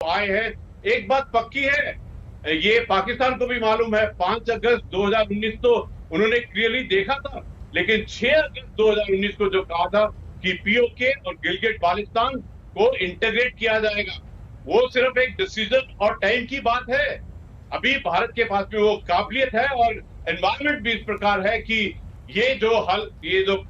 आए हैं। एक बात पक्की है, ये पाकिस्तान को भी मालूम है, 5 अगस्त 2019 तो उन्होंने क्लियरली देखा था, लेकिन 6 अगस्त 2019 को जो कहा था कि पीओके और गिलगिट बाल्टिस्तान को इंटीग्रेट किया जाएगा, वो सिर्फ एक डिसीजन और टाइम की बात है। अभी भारत के पास भी वो काबिलियत है और एनवायरमेंट भी इस प्रकार है कि ये जो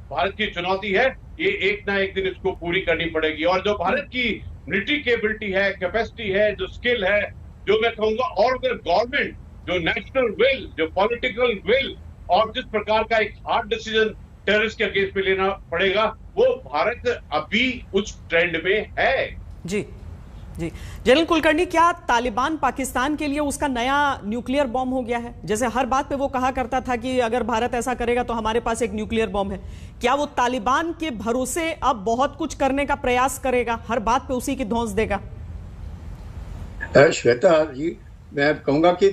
भारत की चुनौती है, ये एक ना एक दिन इसको पूरी करनी पड़ेगी। और जो भारत की मिलिट्री कैपेबिलिटी है, कैपेसिटी है, जो स्किल है, जो मैं कहूंगा, और अगर गवर्नमेंट जो नेशनल विल, जो पॉलिटिकल विल और जिस प्रकार का एक हार्ड डिसीजन टेररिस्ट के अगेंस्ट में लेना पड़ेगा, वो भारत अभी उस ट्रेंड में है। जी जी, जनरल कुलकर्णी, क्या तालिबान पाकिस्तान के लिए उसका नया न्यूक्लियर बॉम्ब हो गया है? जैसे हर बात पे वो कहा करता था कि अगर भारत ऐसा करेगा तो हमारे पास एक न्यूक्लियर बॉम्ब है, क्या वो तालिबान के भरोसे अब बहुत कुछ करने का प्रयास करेगा, हर बात पे उसी की धौंस देगा? श्वेता जी, मैं कहूंगा कि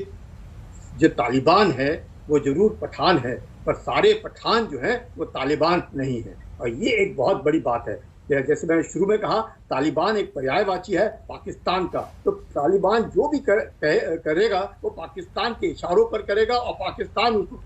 जो तालिबान है वो जरूर पठान है, पर सारे पठान जो है वो तालिबान नहीं है, और ये एक बहुत बड़ी बात है। जैसे मैंने शुरू में कहा, तालिबान एक पर्यायवाची है पाकिस्तान का, तो तालिबान जो भी करेगा वो पाकिस्तान के इशारों पर करेगा और पाकिस्तान उसको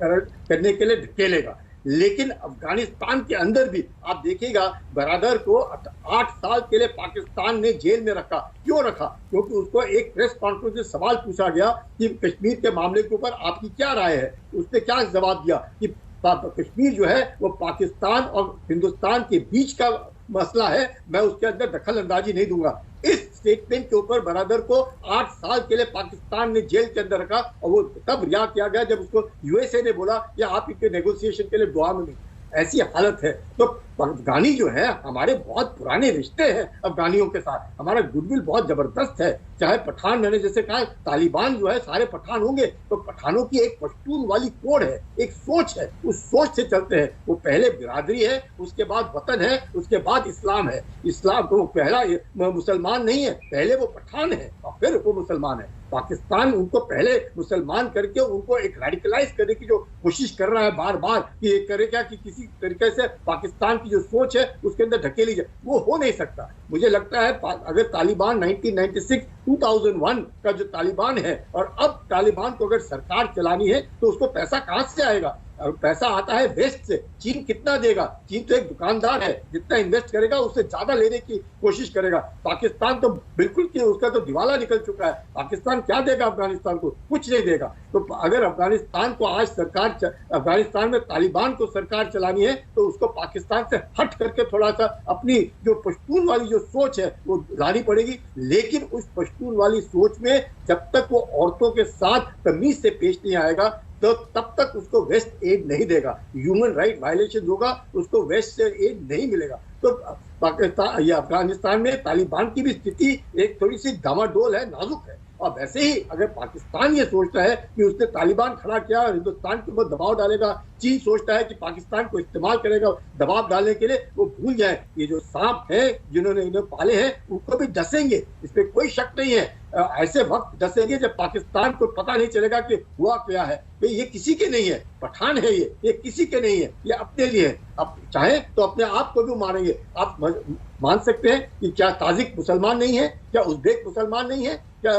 करने के लिए ढकेलेगा। लेकिन अफगानिस्तान के अंदर भी आप देखिएगा, बरादर को 8 साल के लिए पाकिस्तान ने जेल में रखा। क्यों रखा? क्योंकि उसको एक प्रेस कॉन्फ्रेंस में सवाल पूछा गया कि कश्मीर के मामले के ऊपर आपकी क्या राय है। उसने क्या जवाब दिया कि कश्मीर जो है वो पाकिस्तान और हिंदुस्तान के बीच का मसला है, मैं उसके अंदर दखल अंदाजी नहीं दूंगा। इस स्टेटमेंट के ऊपर बरादर को 8 साल के लिए पाकिस्तान ने जेल के अंदर रखा, और वो तब रिहा किया गया जब उसको यूएसए ने बोला कि आप इनके नेगोशिएशन के लिए दुआ में नहीं। ऐसी हालत है। तो अफगानी जो है, हमारे बहुत पुराने रिश्ते हैं अफगानियों के साथ, हमारा गुडविल बहुत जबरदस्त है। चाहे पठान, मैंने जैसे कहा, तालिबान जो है सारे पठान होंगे, तो पठानों की एक पश्तून वाली कोड है, एक सोच है, उस सोच से चलते हैं। वो पहले बिरादरी है, उसके बाद वतन है, उसके बाद इस्लाम है। इस्लाम तो पहला मुसलमान नहीं है, पहले वो पठान है और फिर वो मुसलमान है। पाकिस्तान उनको पहले मुसलमान करके उनको एक रेडिकलाइज करने की जो कोशिश कर रहा है बार बार, कि ये करे क्या कि किसी तरीके से पाकिस्तान की जो सोच है उसके अंदर ढकेली जाए, वो हो नहीं सकता। मुझे लगता है अगर तालिबान 1996 2001 का जो तालिबान है, और अब तालिबान को अगर सरकार चलानी है तो उसको पैसा कहां से आएगा? पैसा आता है वेस्ट से। चीन कितना देगा? चीन तो एक दुकानदार है, जितना इन्वेस्ट करेगा उससे ज्यादा लेने की कोशिश करेगा। पाकिस्तान तो बिल्कुल कि उसका तो दिवाला निकल चुका है। पाकिस्तान क्या देगा अफगानिस्तान को? कुछ नहीं देगा। तो अगर अफगानिस्तान को आज अफगानिस्तान में तालिबान को सरकार चलानी है तो उसको पाकिस्तान से हट करके थोड़ा सा अपनी जो पश्तून वाली जो सोच है वो लानी पड़ेगी। लेकिन उस पश्तून वाली सोच में जब तक वो औरतों के साथ तमीज से पेश नहीं आएगा, तो तब तक उसको वेस्ट एड नहीं देगा। ह्यूमन राइट वायलेशन होगा, उसको वेस्ट से एड नहीं मिलेगा। तो पाकिस्तान या अफगानिस्तान में तालिबान की भी स्थिति एक थोड़ी सी डामाडोल है, नाजुक है। और वैसे ही अगर पाकिस्तान ये सोचता है कि उसने तालिबान खड़ा किया और हिंदुस्तान के ऊपर दबाव डालेगा, चीन सोचता है कि पाकिस्तान को इस्तेमाल करेगा दबाव डालने के लिए, वो भूल जाए ये जो सांप है जिन्होंने इन्हें पाले हैं उनको भी डसेंगे, इसमें कोई शक नहीं है। ऐसे वक्त डसेंगे जब पाकिस्तान को पता नहीं चलेगा कि हुआ क्या है। ये किसी के नहीं है, पठान है, ये किसी के नहीं है, ये अपने लिए है। अब चाहे तो अपने आप को भी मारेंगे। आप मान सकते हैं कि क्या ताजिक मुसलमान नहीं है, क्या उज़्बेक मुसलमान नहीं है, क्या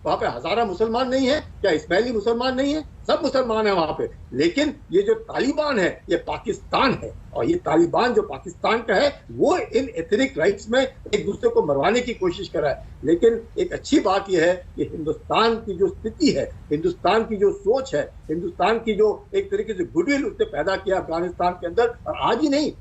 वहां पे हजारा मुसलमान नहीं है, क्या इस्माइली मुसलमान नहीं है? सब मुसलमान है वहां पे। लेकिन ये जो तालिबान है ये पाकिस्तान है, और ये तालिबान जो पाकिस्तान का है वो इन एथनिक राइट्स में एक दूसरे को मरवाने की कोशिश कर रहा है। लेकिन एक अच्छी बात यह है कि हिंदुस्तान की जो स्थिति है, हिंदुस्तान की जो सोच है, हिंदुस्तान की जो एक तरीके से गुडविल उसने पैदा किया अफगानिस्तान के अंदर, और आज ही नहीं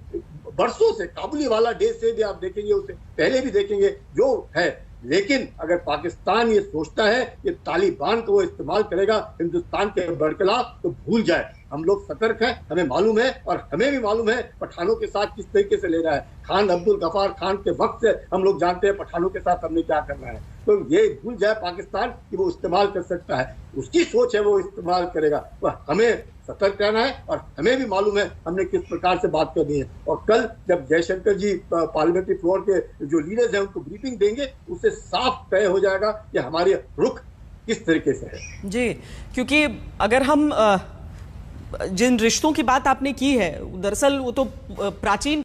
बरसों से, काबुली वाला डे से भी आप देखेंगे, उससे पहले भी देखेंगे जो है। लेकिन अगर पाकिस्तान ये सोचता है कि तालिबान को वो इस्तेमाल करेगा हिंदुस्तान के बरखिलाफ, तो भूल जाए। हम लोग सतर्क हैं, हमें मालूम है, और हमें भी मालूम है पठानों के साथ किस तरीके से ले रहा है। खान अब्दुल गफार खान के वक्त से हम लोग जानते हैं पठानों के साथ हमने क्या करना है। तो ये भूल जाए पाकिस्तान कि वो इस्तेमाल कर सकता है, उसकी सोच है वो इस्तेमाल करेगा। तो हमें सतर्क रहना है, और हमें भी मालूम है हमने किस प्रकार से बात करनी है। और कल जब जयशंकर जी पार्लियामेंट्री फ्लोर के जो लीडर्स हैं उनको ब्रीफिंग देंगे, उससे साफ तय हो जाएगा कि हमारे रुख किस तरीके से है। जी, क्योंकि अगर हम जिन रिश्तों की बात आपने की है, दरअसल वो तो प्राचीन